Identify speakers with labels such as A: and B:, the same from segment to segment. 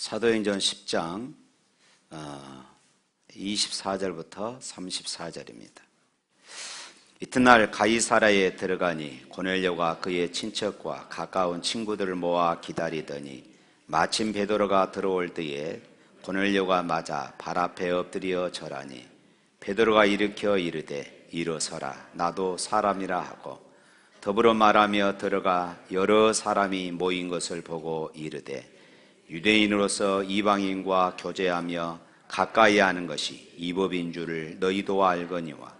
A: 사도행전 10장 24절부터 34절입니다. 이튿날 가이사랴에 들어가니 고넬료가 그의 친척과 가까운 친구들을 모아 기다리더니 마침 베드로가 들어올 때에 고넬료가 맞아 발 앞에 엎드려 절하니 베드로가 일으켜 이르되 일어서라 나도 사람이라 하고 더불어 말하며 들어가 여러 사람이 모인 것을 보고 이르되 유대인으로서 이방인과 교제하며 가까이 하는 것이 이 법인 줄을 너희도 알거니와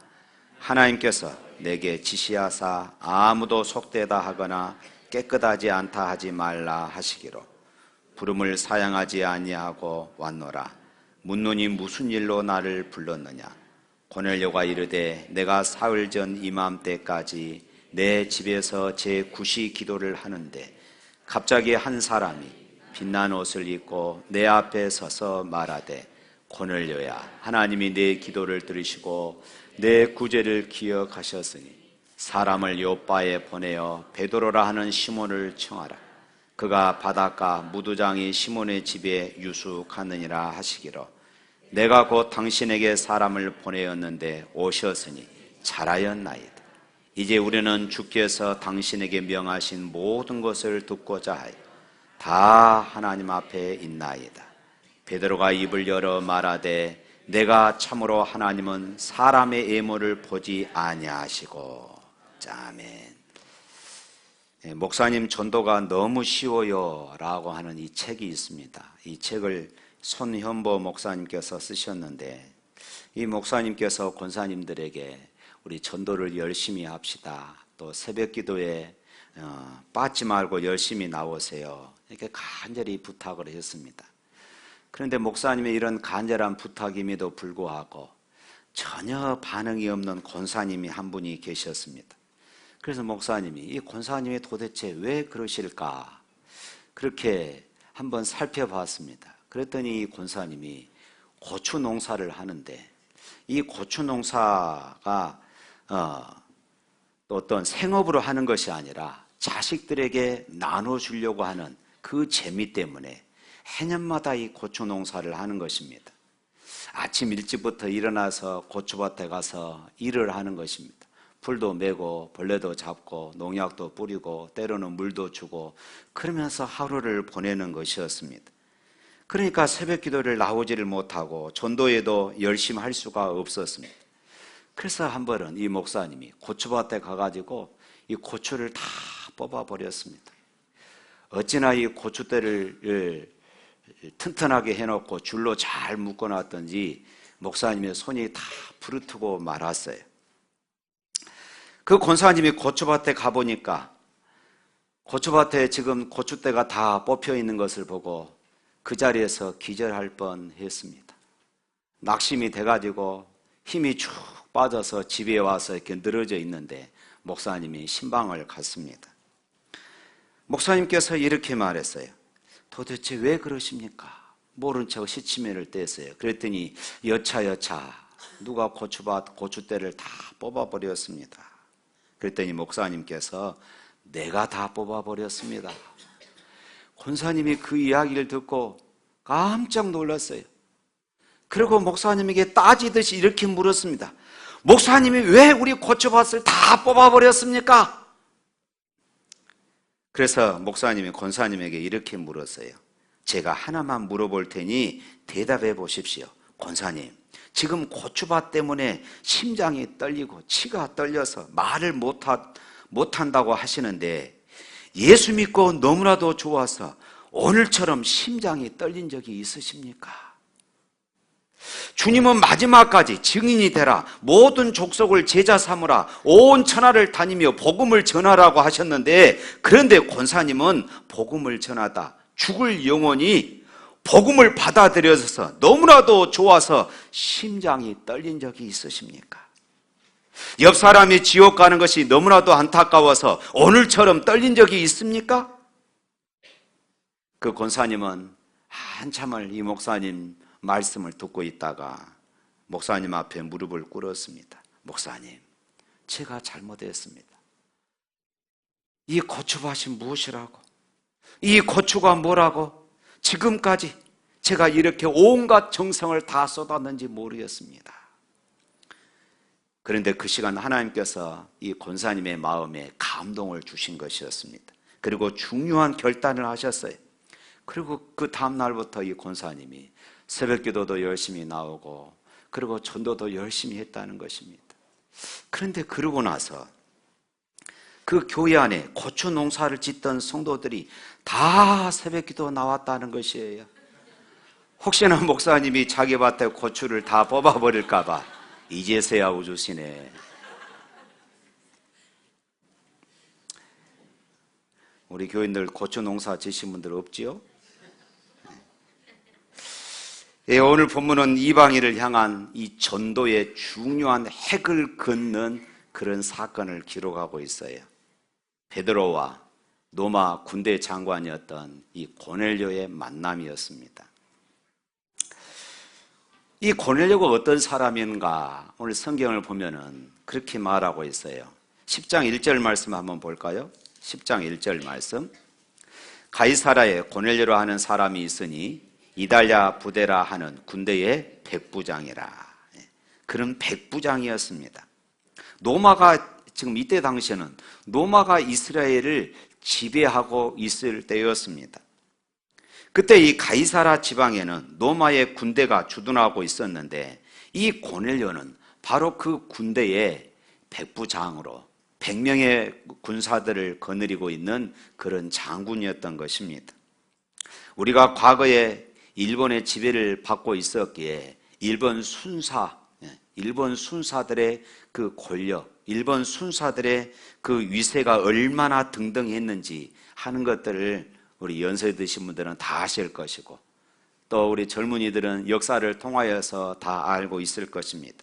A: 하나님께서 내게 지시하사 아무도 속되다 하거나 깨끗하지 않다 하지 말라 하시기로 부름을 사양하지 아니하고 왔노라. 묻노니 무슨 일로 나를 불렀느냐. 고넬료가 이르되 내가 사흘 전 이맘때까지 내 집에서 제9시 기도를 하는데 갑자기 한 사람이 빛난 옷을 입고 내 앞에 서서 말하되 고넬료야 하나님이 내 기도를 들으시고 내 구제를 기억하셨으니 사람을 요바에 보내어 베드로라 하는 시몬을 청하라. 그가 바닷가 무두장이 시몬의 집에 유숙하느니라 하시기로 내가 곧 당신에게 사람을 보내었는데 오셨으니 잘하였나이다. 이제 우리는 주께서 당신에게 명하신 모든 것을 듣고자 하여 다 하나님 앞에 있나이다. 베드로가 입을 열어 말하되 내가 참으로 하나님은 사람의 애모를 보지 아니하시고. 아멘. 목사님 전도가 너무 쉬워요 라고 하는 이 책이 있습니다. 이 책을 손현보 목사님께서 쓰셨는데 이 목사님께서 권사님들에게 우리 전도를 열심히 합시다. 또 새벽 기도에 빠지 말고 열심히 나오세요. 이렇게 간절히 부탁을 했습니다. 그런데 목사님의 이런 간절한 부탁임에도 불구하고 전혀 반응이 없는 권사님이 한 분이 계셨습니다. 그래서 목사님이 이 권사님이 도대체 왜 그러실까 그렇게 한번 살펴봤습니다. 그랬더니 이 권사님이 고추 농사를 하는데 이 고추 농사가 어떤 생업으로 하는 것이 아니라 자식들에게 나눠주려고 하는 그 재미 때문에 해년마다 이 고추 농사를 하는 것입니다. 아침 일찍부터 일어나서 고추밭에 가서 일을 하는 것입니다. 풀도 메고 벌레도 잡고 농약도 뿌리고 때로는 물도 주고 그러면서 하루를 보내는 것이었습니다. 그러니까 새벽 기도를 나오지를 못하고 전도에도 열심히 할 수가 없었습니다. 그래서 한 번은 이 목사님이 고추밭에 가가지고 이 고추를 다 뽑아버렸습니다. 어찌나 이 고추대를 튼튼하게 해놓고 줄로 잘 묶어놨던지 목사님의 손이 다 부르트고 말았어요. 그 권사님이 고추밭에 가보니까 고추밭에 지금 고추대가 다 뽑혀 있는 것을 보고 그 자리에서 기절할 뻔했습니다. 낙심이 돼가지고 힘이 쭉 빠져서 집에 와서 이렇게 늘어져 있는데 목사님이 신방을 갔습니다. 목사님께서 이렇게 말했어요. 도대체 왜 그러십니까? 모른 척 시치미를 떼었어요. 그랬더니 여차 누가 고추대를 다 뽑아버렸습니다. 그랬더니 목사님께서 내가 다 뽑아버렸습니다. 권사님이 그 이야기를 듣고 깜짝 놀랐어요. 그리고 목사님에게 따지듯이 이렇게 물었습니다. 목사님이 왜 우리 고추밭을 다 뽑아버렸습니까? 그래서 목사님이 권사님에게 이렇게 물었어요. 제가 하나만 물어볼 테니 대답해 보십시오. 권사님, 지금 고추밭 때문에 심장이 떨리고 치가 떨려서 말을 못한다고 하시는데 예수 믿고 너무나도 좋아서 오늘처럼 심장이 떨린 적이 있으십니까? 주님은 마지막까지 증인이 되라, 모든 족속을 제자 삼으라, 온 천하를 다니며 복음을 전하라고 하셨는데 그런데 권사님은 복음을 전하다 죽을 영혼이 복음을 받아들여서 너무나도 좋아서 심장이 떨린 적이 있으십니까? 옆 사람이 지옥 가는 것이 너무나도 안타까워서 오늘처럼 떨린 적이 있습니까? 그 권사님은 한참을 이 목사님 말씀을 듣고 있다가 목사님 앞에 무릎을 꿇었습니다. 목사님, 제가 잘못했습니다. 이 고추밭이 무엇이라고? 이 고추가 뭐라고? 지금까지 제가 이렇게 온갖 정성을 다 쏟았는지 모르겠습니다. 그런데 그 시간 하나님께서 이 권사님의 마음에 감동을 주신 것이었습니다. 그리고 중요한 결단을 하셨어요. 그리고 그 다음 날부터 이 권사님이 새벽기도도 열심히 나오고 그리고 전도도 열심히 했다는 것입니다. 그런데 그러고 나서 그 교회 안에 고추 농사를 짓던 성도들이 다 새벽기도 나왔다는 것이에요. 혹시나 목사님이 자기 밭에 고추를 다 뽑아버릴까 봐 이제서야 웃으시네. 우리 교인들 고추 농사 지신 분들 없지요? 예, 오늘 본문은 이방인을 향한 이 전도의 중요한 핵을 긋는 그런 사건을 기록하고 있어요. 베드로와 로마 군대 장관이었던 이 고넬료의 만남이었습니다. 이 고넬료가 어떤 사람인가 오늘 성경을 보면은 그렇게 말하고 있어요. 10장 1절 말씀 한번 볼까요? 10장 1절 말씀. 가이사라에 고넬료로 하는 사람이 있으니 이달랴 부데라 하는 군대의 백부장이라. 그런 백부장이었습니다. 로마가 지금 이때 당시에는 로마가 이스라엘을 지배하고 있을 때였습니다. 그때 이 가이사라 지방에는 로마의 군대가 주둔하고 있었는데 이 고넬료는 바로 그 군대의 백부장으로 100명의 군사들을 거느리고 있는 그런 장군이었던 것입니다. 우리가 과거에 일본의 지배를 받고 있었기에 일본 순사들의 그 권력, 일본 순사들의 그 위세가 얼마나 등등했는지 하는 것들을 우리 연세 드신 분들은 다 아실 것이고 또 우리 젊은이들은 역사를 통하여서 다 알고 있을 것입니다.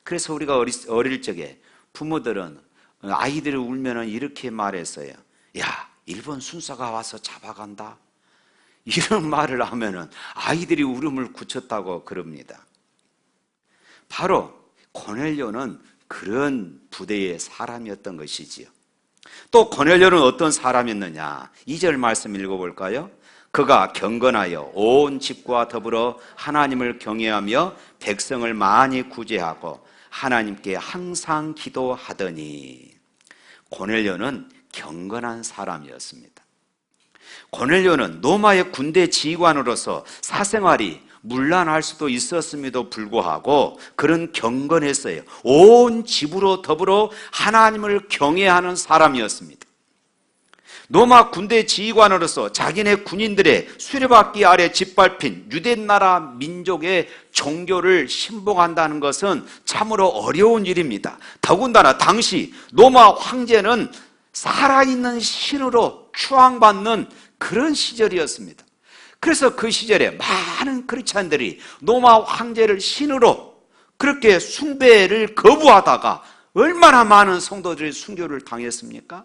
A: 그래서 우리가 어릴 적에 부모들은 아이들이 울면은 이렇게 말했어요. 야, 일본 순사가 와서 잡아간다. 이런 말을 하면은 아이들이 울음을 그쳤다고 그럽니다. 바로 고넬료는 그런 부대의 사람이었던 것이지요. 또 고넬료는 어떤 사람이었느냐? 2절 말씀 읽어볼까요? 그가 경건하여 온 집과 더불어 하나님을 경외하며 백성을 많이 구제하고 하나님께 항상 기도하더니. 고넬료는 경건한 사람이었습니다. 고넬료는 로마의 군대 지휘관으로서 사생활이 문란할 수도 있었음에도 불구하고 그런 경건했어요. 온 집으로 더불어 하나님을 경외하는 사람이었습니다. 로마 군대 지휘관으로서 자기네 군인들의 수레바퀴 아래 짓밟힌 유대나라 민족의 종교를 신봉한다는 것은 참으로 어려운 일입니다. 더군다나 당시 로마 황제는 살아있는 신으로 추앙받는 그런 시절이었습니다. 그래서 그 시절에 많은 크리스찬들이 로마 황제를 신으로 그렇게 숭배를 거부하다가 얼마나 많은 성도들이 순교를 당했습니까?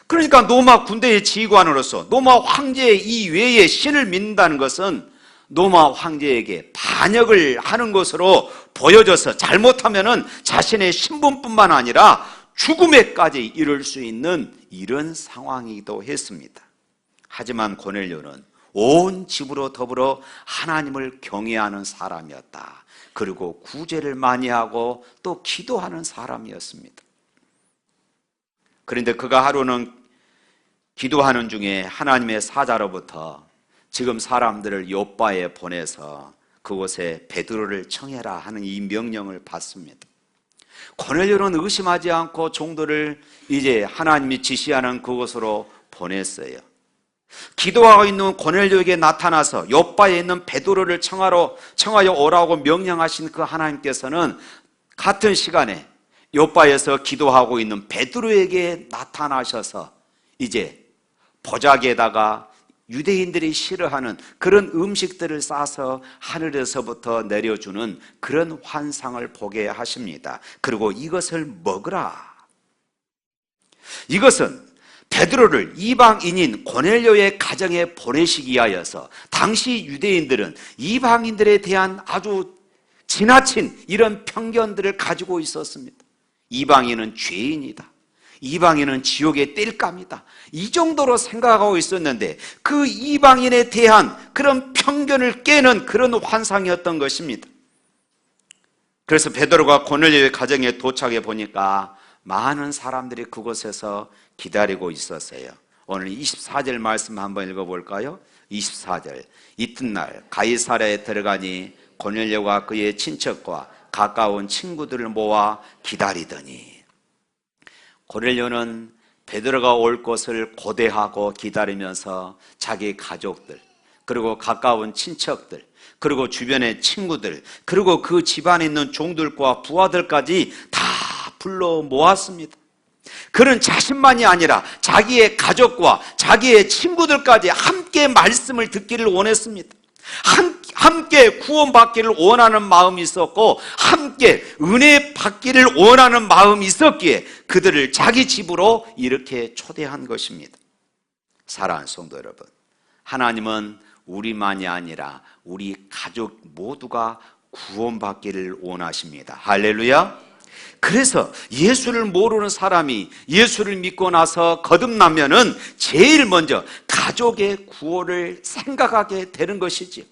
A: 그러니까 로마 군대의 지휘관으로서 로마 황제 이외의 신을 믿는다는 것은 로마 황제에게 반역을 하는 것으로 보여져서 잘못하면은 자신의 신분뿐만 아니라 죽음에까지 이를 수 있는 이런 상황이기도 했습니다. 하지만 고넬료는 온 집으로 더불어 하나님을 경외하는 사람이었다. 그리고 구제를 많이 하고 또 기도하는 사람이었습니다. 그런데 그가 하루는 기도하는 중에 하나님의 사자로부터 지금 사람들을 요빠에 보내서 그곳에 베드로를 청해라 하는 이 명령을 받습니다. 고넬료는 의심하지 않고 종들을 이제 하나님이 지시하는 그곳으로 보냈어요. 기도하고 있는 고넬료에게 나타나서 요빠에 있는 베드로를 청하여 오라고 명령하신 그 하나님께서는 같은 시간에 요빠에서 기도하고 있는 베드로에게 나타나셔서 이제 보자기에다가 유대인들이 싫어하는 그런 음식들을 싸서 하늘에서부터 내려주는 그런 환상을 보게 하십니다. 그리고 이것을 먹으라. 이것은 베드로를 이방인인 고넬료의 가정에 보내시기 위하여서 당시 유대인들은 이방인들에 대한 아주 지나친 이런 편견들을 가지고 있었습니다. 이방인은 죄인이다. 이방인은 지옥에 뗄 까니다. 이 정도로 생각하고 있었는데 그 이방인에 대한 그런 편견을 깨는 그런 환상이었던 것입니다. 그래서 베드로가 고넬료의 가정에 도착해 보니까 많은 사람들이 그곳에서 기다리고 있었어요. 오늘 24절 말씀 한번 읽어볼까요? 24절. 이튿날 가이사랴에 들어가니 고넬료가 그의 친척과 가까운 친구들을 모아 기다리더니, 고넬료는 베드로가 올 것을 고대하고 기다리면서 자기 가족들, 그리고 가까운 친척들, 그리고 주변의 친구들, 그리고 그 집안에 있는 종들과 부하들까지 다 불러 모았습니다. 그는 자신만이 아니라 자기의 가족과 자기의 친구들까지 함께 말씀을 듣기를 원했습니다. 함께 구원받기를 원하는 마음이 있었고 함께 은혜 받기를 원하는 마음이 있었기에 그들을 자기 집으로 이렇게 초대한 것입니다. 사랑하는 성도 여러분, 하나님은 우리만이 아니라 우리 가족 모두가 구원받기를 원하십니다. 할렐루야. 그래서 예수를 모르는 사람이 예수를 믿고 나서 거듭나면은 제일 먼저 가족의 구원을 생각하게 되는 것이지요.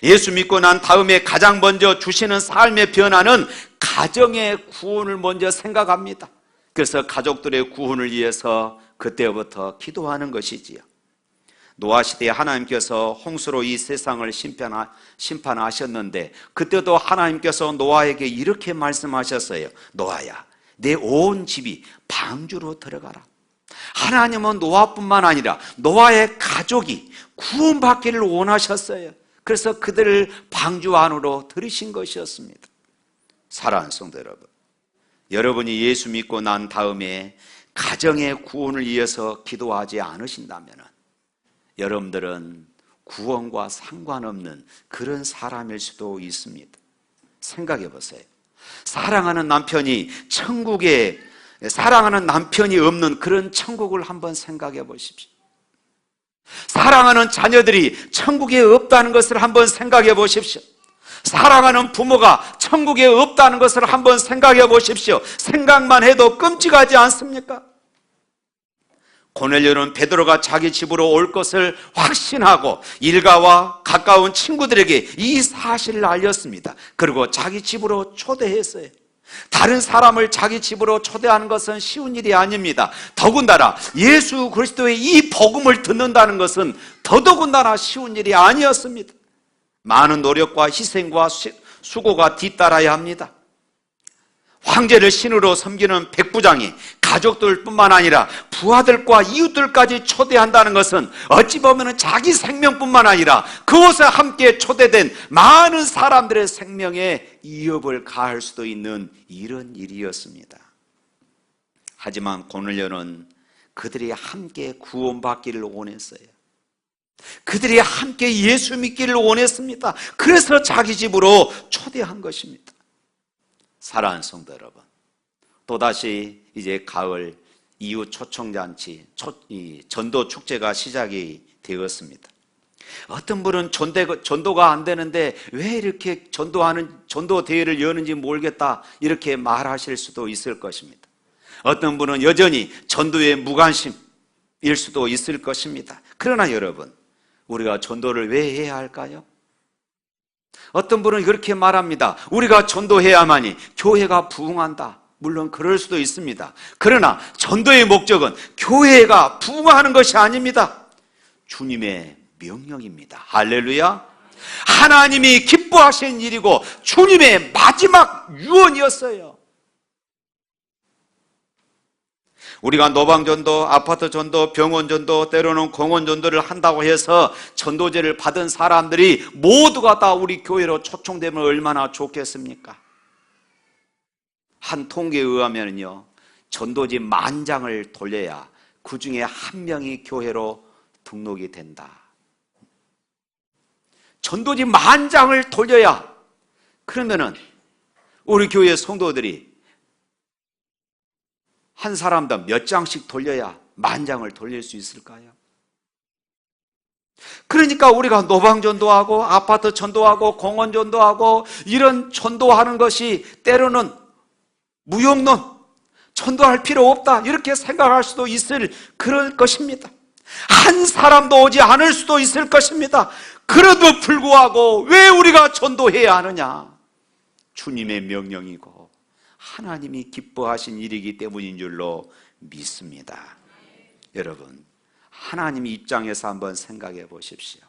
A: 예수 믿고 난 다음에 가장 먼저 주시는 삶의 변화는 가정의 구원을 먼저 생각합니다. 그래서 가족들의 구원을 위해서 그때부터 기도하는 것이지요. 노아 시대에 하나님께서 홍수로 이 세상을 심판하셨는데 그때도 하나님께서 노아에게 이렇게 말씀하셨어요. 노아야, 내 온 집이 방주로 들어가라. 하나님은 노아뿐만 아니라 노아의 가족이 구원받기를 원하셨어요. 그래서 그들을 방주 안으로 들이신 것이었습니다. 사랑하는 성도 여러분, 여러분이 예수 믿고 난 다음에 가정의 구원을 위해서 기도하지 않으신다면 여러분들은 구원과 상관없는 그런 사람일 수도 있습니다. 생각해 보세요. 사랑하는 남편이 없는 그런 천국을 한번 생각해 보십시오. 사랑하는 자녀들이 천국에 없다는 것을 한번 생각해 보십시오. 사랑하는 부모가 천국에 없다는 것을 한번 생각해 보십시오. 생각만 해도 끔찍하지 않습니까? 고넬료는 베드로가 자기 집으로 올 것을 확신하고 일가와 가까운 친구들에게 이 사실을 알렸습니다. 그리고 자기 집으로 초대했어요. 다른 사람을 자기 집으로 초대하는 것은 쉬운 일이 아닙니다. 더군다나 예수 그리스도의 이 복음을 듣는다는 것은 더더군다나 쉬운 일이 아니었습니다. 많은 노력과 희생과 수고가 뒤따라야 합니다. 황제를 신으로 섬기는 백부장이 가족들뿐만 아니라 부하들과 이웃들까지 초대한다는 것은 어찌 보면 자기 생명뿐만 아니라 그곳에 함께 초대된 많은 사람들의 생명에 위협을 가할 수도 있는 이런 일이었습니다. 하지만 고넬료는 그들이 함께 구원받기를 원했어요. 그들이 함께 예수 믿기를 원했습니다. 그래서 자기 집으로 초대한 것입니다. 사랑하는 성도 여러분, 또다시 이제 가을 이웃 초청잔치, 전도 축제가 시작이 되었습니다. 어떤 분은 전도가 안 되는데 왜 이렇게 전도 대회를 여는지 모르겠다 이렇게 말하실 수도 있을 것입니다. 어떤 분은 여전히 전도에 무관심일 수도 있을 것입니다. 그러나 여러분, 우리가 전도를 왜 해야 할까요? 어떤 분은 그렇게 말합니다. 우리가 전도해야만이 교회가 부흥한다. 물론 그럴 수도 있습니다. 그러나 전도의 목적은 교회가 부흥하는 것이 아닙니다. 주님의 명령입니다. 할렐루야. 하나님이 기뻐하신 일이고 주님의 마지막 유언이었어요. 우리가 노방전도, 아파트전도, 병원전도, 때로는 공원전도를 한다고 해서 전도제를 받은 사람들이 모두가 다 우리 교회로 초청되면 얼마나 좋겠습니까? 한 통계에 의하면요, 전도지 10,000장을 돌려야 그 중에 한 명이 교회로 등록이 된다. 전도지 10,000장을 돌려야, 그러면은 우리 교회 성도들이 한 사람당 몇 장씩 돌려야 10,000장을 돌릴 수 있을까요? 그러니까 우리가 노방전도하고 아파트 전도하고 공원 전도하고 이런 전도하는 것이 때로는 무용론, 전도할 필요 없다 이렇게 생각할 수도 있을 그럴 것입니다. 한 사람도 오지 않을 수도 있을 것입니다. 그래도 불구하고 왜 우리가 전도해야 하느냐? 주님의 명령이고 하나님이 기뻐하신 일이기 때문인 줄로 믿습니다. 여러분, 하나님 입장에서 한번 생각해 보십시오.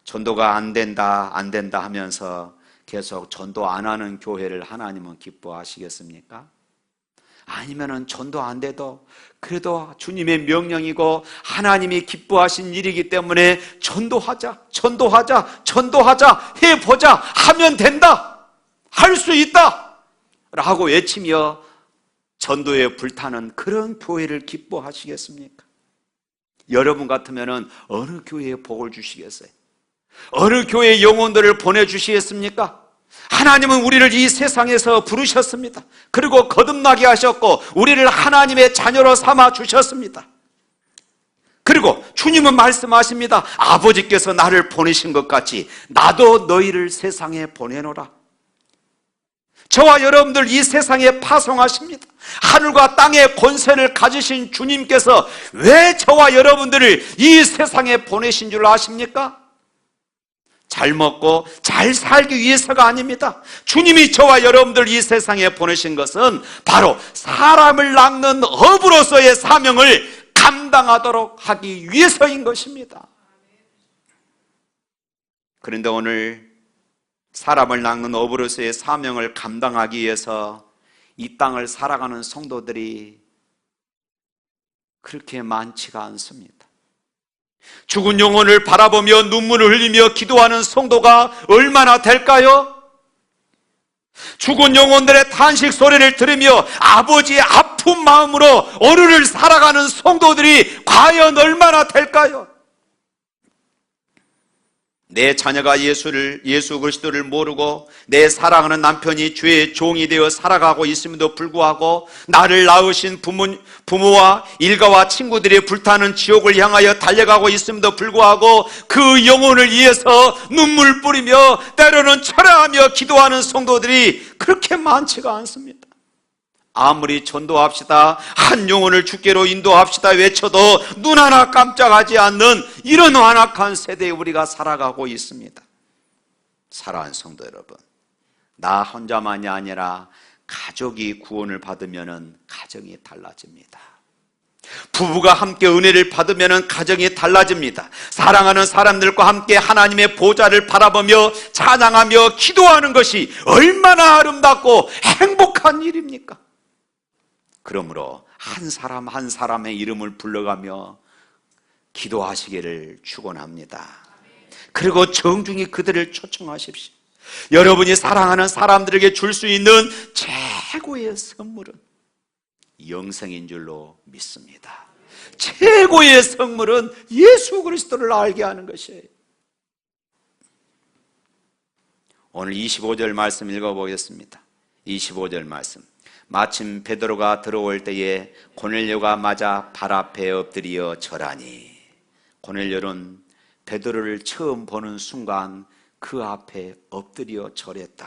A: 전도가 안 된다 하면서 계속 전도 안 하는 교회를 하나님은 기뻐하시겠습니까? 아니면은 전도 안 돼도 그래도 주님의 명령이고 하나님이 기뻐하신 일이기 때문에 전도하자 해보자, 하면 된다, 할 수 있다 라고 외치며 전도에 불타는 그런 교회를 기뻐하시겠습니까? 여러분 같으면은 어느 교회에 복을 주시겠어요? 어느 교회에 영혼들을 보내주시겠습니까? 하나님은 우리를 이 세상에서 부르셨습니다. 그리고 거듭나게 하셨고 우리를 하나님의 자녀로 삼아 주셨습니다. 그리고 주님은 말씀하십니다. 아버지께서 나를 보내신 것 같이 나도 너희를 세상에 보내노라. 저와 여러분들 이 세상에 파송하십니다. 하늘과 땅의 권세를 가지신 주님께서 왜 저와 여러분들을 이 세상에 보내신 줄 아십니까? 잘 먹고 잘 살기 위해서가 아닙니다. 주님이 저와 여러분들 이 세상에 보내신 것은 바로 사람을 낚는 어부로서의 사명을 감당하도록 하기 위해서인 것입니다. 그런데 오늘 사람을 낚는 어부로서의 사명을 감당하기 위해서 이 땅을 살아가는 성도들이 그렇게 많지가 않습니다. 죽은 영혼을 바라보며 눈물을 흘리며 기도하는 성도가 얼마나 될까요? 죽은 영혼들의 탄식 소리를 들으며 아버지의 아픈 마음으로 오늘을 살아가는 성도들이 과연 얼마나 될까요? 내 자녀가 예수 그리스도를 모르고 내 사랑하는 남편이 죄의 종이 되어 살아가고 있음에도 불구하고 나를 낳으신 부모와 일가와 친구들이 불타는 지옥을 향하여 달려가고 있음에도 불구하고 그 영혼을 위해서 눈물 뿌리며 때로는 철회하며 기도하는 성도들이 그렇게 많지가 않습니다. 아무리 전도합시다, 한 영혼을 주께로 인도합시다 외쳐도 눈 하나 깜짝하지 않는 이런 완악한 세대에 우리가 살아가고 있습니다. 사랑하는 성도 여러분, 나 혼자만이 아니라 가족이 구원을 받으면 가정이 달라집니다. 부부가 함께 은혜를 받으면 가정이 달라집니다. 사랑하는 사람들과 함께 하나님의 보좌를 바라보며 찬양하며 기도하는 것이 얼마나 아름답고 행복한 일입니까? 그러므로 한 사람 한 사람의 이름을 불러가며 기도하시기를 축원합니다. 그리고 정중히 그들을 초청하십시오. 여러분이 사랑하는 사람들에게 줄 수 있는 최고의 선물은 영생인 줄로 믿습니다. 최고의 선물은 예수 그리스도를 알게 하는 것이에요. 오늘 25절 말씀 읽어보겠습니다. 25절 말씀. 마침 베드로가 들어올 때에 고넬료가 맞아 발 앞에 엎드려 절하니. 고넬료는 베드로를 처음 보는 순간 그 앞에 엎드려 절했다.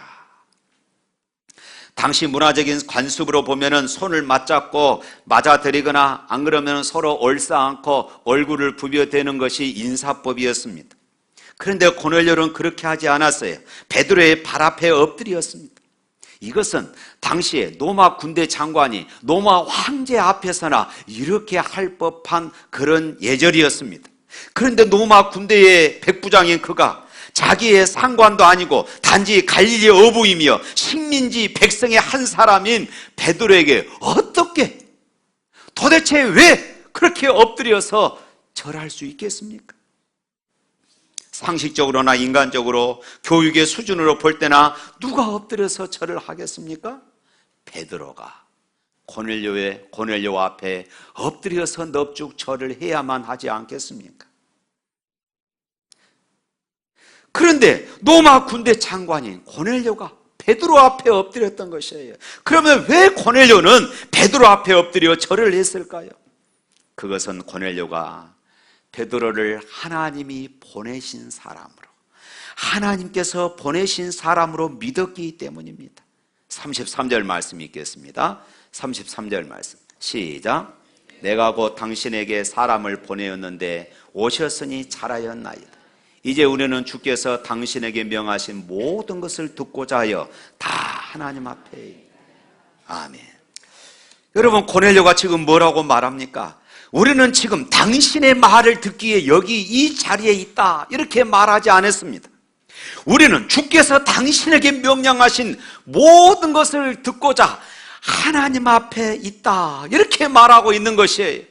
A: 당시 문화적인 관습으로 보면은 손을 맞잡고 맞아들이거나 안 그러면 서로 얼싸안고 얼굴을 부벼대는 것이 인사법이었습니다. 그런데 고넬료는 그렇게 하지 않았어요. 베드로의 발 앞에 엎드렸습니다. 이것은 당시에 로마 군대 장관이 로마 황제 앞에서나 이렇게 할 법한 그런 예절이었습니다. 그런데 로마 군대의 백부장인 그가 자기의 상관도 아니고 단지 갈릴리 어부이며 식민지 백성의 한 사람인 베드로에게 어떻게 도대체 왜 그렇게 엎드려서 절할 수 있겠습니까? 상식적으로나 인간적으로 교육의 수준으로 볼 때나 누가 엎드려서 절을 하겠습니까? 베드로가 고넬료 앞에 엎드려서 넙죽 절을 해야만 하지 않겠습니까? 그런데 로마 군대 장관인 고넬료가 베드로 앞에 엎드렸던 것이에요. 그러면 왜 고넬료는 베드로 앞에 엎드려 절을 했을까요? 그것은 고넬료가 베드로를 하나님이 보내신 사람으로, 하나님께서 보내신 사람으로 믿었기 때문입니다. 33절 말씀 읽겠습니다. 33절 말씀 시작. 내가 곧 당신에게 사람을 보내었는데 오셨으니 잘하였나이다. 이제 우리는 주께서 당신에게 명하신 모든 것을 듣고자 하여 다 하나님 앞에. 아멘. 여러분, 고넬료가 지금 뭐라고 말합니까? 우리는 지금 당신의 말을 듣기에 여기 이 자리에 있다, 이렇게 말하지 않았습니다. 우리는 주께서 당신에게 명령하신 모든 것을 듣고자 하나님 앞에 있다, 이렇게 말하고 있는 것이에요.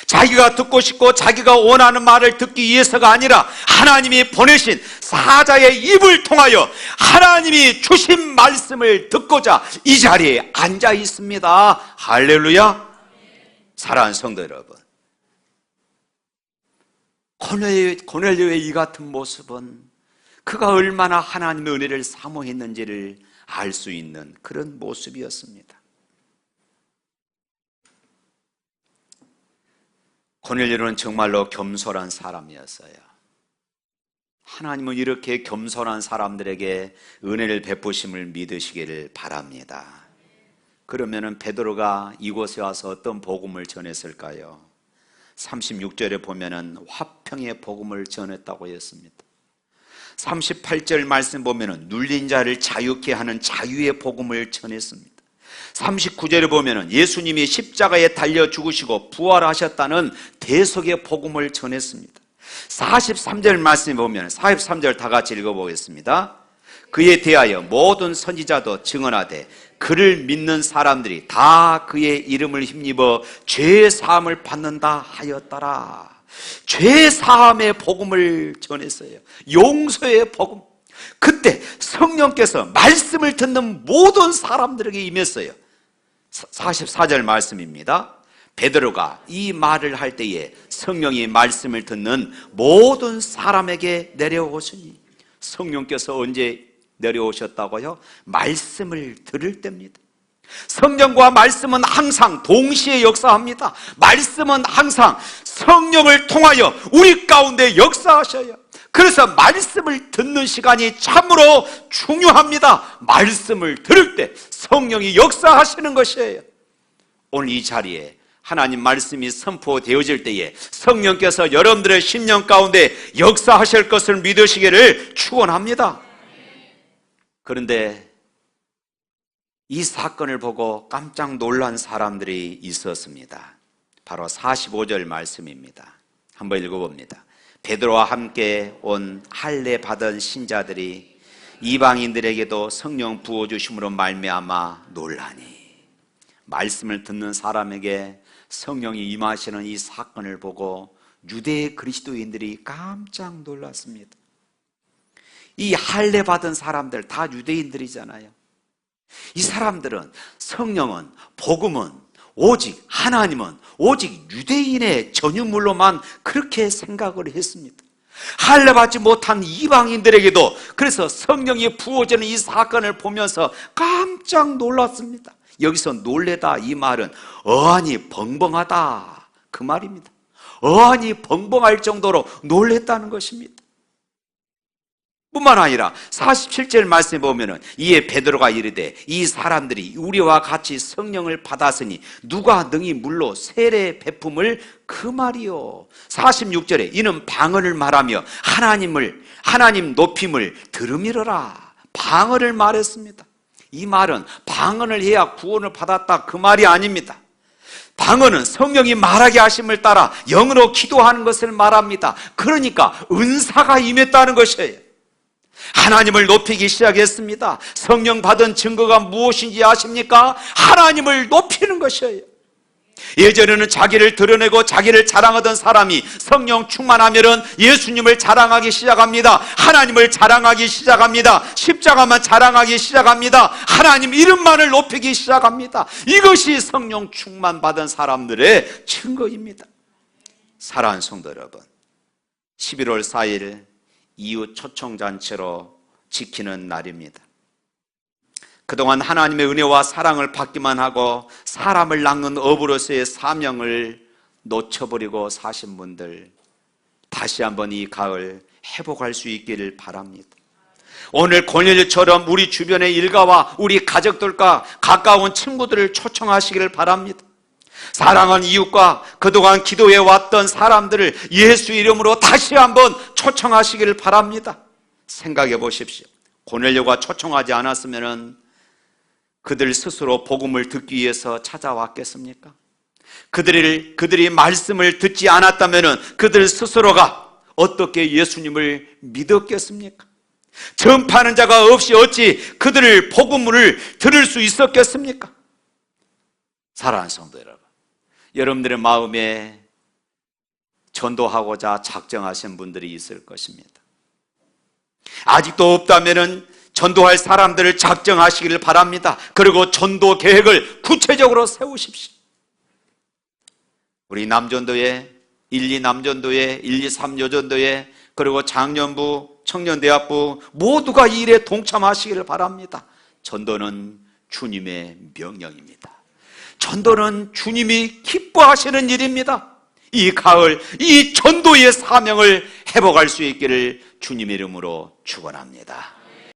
A: 자기가 듣고 싶고 자기가 원하는 말을 듣기 위해서가 아니라 하나님이 보내신 사자의 입을 통하여 하나님이 주신 말씀을 듣고자 이 자리에 앉아 있습니다. 할렐루야. 사랑하는 성도 여러분, 고넬료의 이 같은 모습은 그가 얼마나 하나님의 은혜를 사모했는지를 알 수 있는 그런 모습이었습니다. 고넬료는 정말로 겸손한 사람이었어요. 하나님은 이렇게 겸손한 사람들에게 은혜를 베푸심을 믿으시기를 바랍니다. 그러면은 베드로가 이곳에 와서 어떤 복음을 전했을까요? 36절에 보면은 화평의 복음을 전했다고 했습니다. 38절 말씀 보면은 눌린 자를 자유케 하는 자유의 복음을 전했습니다. 39절에 보면은 예수님이 십자가에 달려 죽으시고 부활하셨다는 대속의 복음을 전했습니다. 43절 말씀에 보면 43절 다 같이 읽어보겠습니다. 그에 대하여 모든 선지자도 증언하되 그를 믿는 사람들이 다 그의 이름을 힘입어 죄 사함을 받는다 하였더라. 죄 사함의 복음을 전했어요. 용서의 복음. 그때 성령께서 말씀을 듣는 모든 사람들에게 임했어요. 44절 말씀입니다. 베드로가 이 말을 할 때에 성령이 말씀을 듣는 모든 사람에게 내려오시니, 성령께서 언제 내려오셨다고요? 말씀을 들을 때입니다. 성령과 말씀은 항상 동시에 역사합니다. 말씀은 항상 성령을 통하여 우리 가운데 역사하셔요. 그래서 말씀을 듣는 시간이 참으로 중요합니다. 말씀을 들을 때 성령이 역사하시는 것이에요. 오늘 이 자리에 하나님 말씀이 선포되어질 때에 성령께서 여러분들의 심령 가운데 역사하실 것을 믿으시기를 축원합니다. 그런데 이 사건을 보고 깜짝 놀란 사람들이 있었습니다. 바로 45절 말씀입니다. 한번 읽어봅니다. 베드로와 함께 온 할례 받은 신자들이 이방인들에게도 성령 부어주심으로 말미암아 놀라니. 말씀을 듣는 사람에게 성령이 임하시는 이 사건을 보고 유대 그리스도인들이 깜짝 놀랐습니다. 이 할례 받은 사람들 다 유대인들이잖아요. 이 사람들은 성령은, 복음은, 오직 하나님은 오직 유대인의 전유물로만 그렇게 생각을 했습니다. 할례 받지 못한 이방인들에게도 그래서 성령이 부어지는 이 사건을 보면서 깜짝 놀랐습니다. 여기서 놀래다 이 말은 어안이 벙벙하다 그 말입니다. 어안이 벙벙할 정도로 놀랬다는 것입니다. 뿐만 아니라 47절 말씀에 보면은 이에 베드로가 이르되 이 사람들이 우리와 같이 성령을 받았으니 누가 능히 물로 세례 베품을 그 말이요. 46절에 이는 방언을 말하며 하나님 높임을 들음이러라. 방언을 말했습니다. 이 말은 방언을 해야 구원을 받았다 그 말이 아닙니다. 방언은 성령이 말하게 하심을 따라 영으로 기도하는 것을 말합니다. 그러니까 은사가 임했다는 것이에요. 하나님을 높이기 시작했습니다. 성령 받은 증거가 무엇인지 아십니까? 하나님을 높이는 것이에요. 예전에는 자기를 드러내고 자기를 자랑하던 사람이 성령 충만하면은 예수님을 자랑하기 시작합니다. 하나님을 자랑하기 시작합니다. 십자가만 자랑하기 시작합니다. 하나님 이름만을 높이기 시작합니다. 이것이 성령 충만 받은 사람들의 증거입니다. 사랑하는 성도 여러분, 11월 4일 이웃 초청잔치로 지키는 날입니다. 그동안 하나님의 은혜와 사랑을 받기만 하고 사람을 낚는 어부로서의 사명을 놓쳐버리고 사신 분들, 다시 한번 이 가을 회복할 수 있기를 바랍니다. 오늘 고넬료처럼 우리 주변의 일가와 우리 가족들과 가까운 친구들을 초청하시기를 바랍니다. 사랑하는 이웃과 그동안 기도해 왔던 사람들을 예수 이름으로 다시 한번 초청하시기를 바랍니다. 생각해 보십시오. 고넬료가 초청하지 않았으면 그들 스스로 복음을 듣기 위해서 찾아왔겠습니까? 그들이 말씀을 듣지 않았다면 그들 스스로가 어떻게 예수님을 믿었겠습니까? 전파하는 자가 없이 어찌 그들을 복음을 들을 수 있었겠습니까? 사랑하는 성도 여러분, 여러분들의 마음에 전도하고자 작정하신 분들이 있을 것입니다. 아직도 없다면 전도할 사람들을 작정하시기를 바랍니다. 그리고 전도 계획을 구체적으로 세우십시오. 우리 남전도회, 1, 2 남전도회, 1, 2, 3 여전도회, 그리고 장년부, 청년대학부 모두가 이 일에 동참하시기를 바랍니다. 전도는 주님의 명령입니다. 전도는 주님이 기뻐하시는 일입니다. 이 가을 이 전도의 사명을 회복할 수 있기를 주님의 이름으로 축원합니다.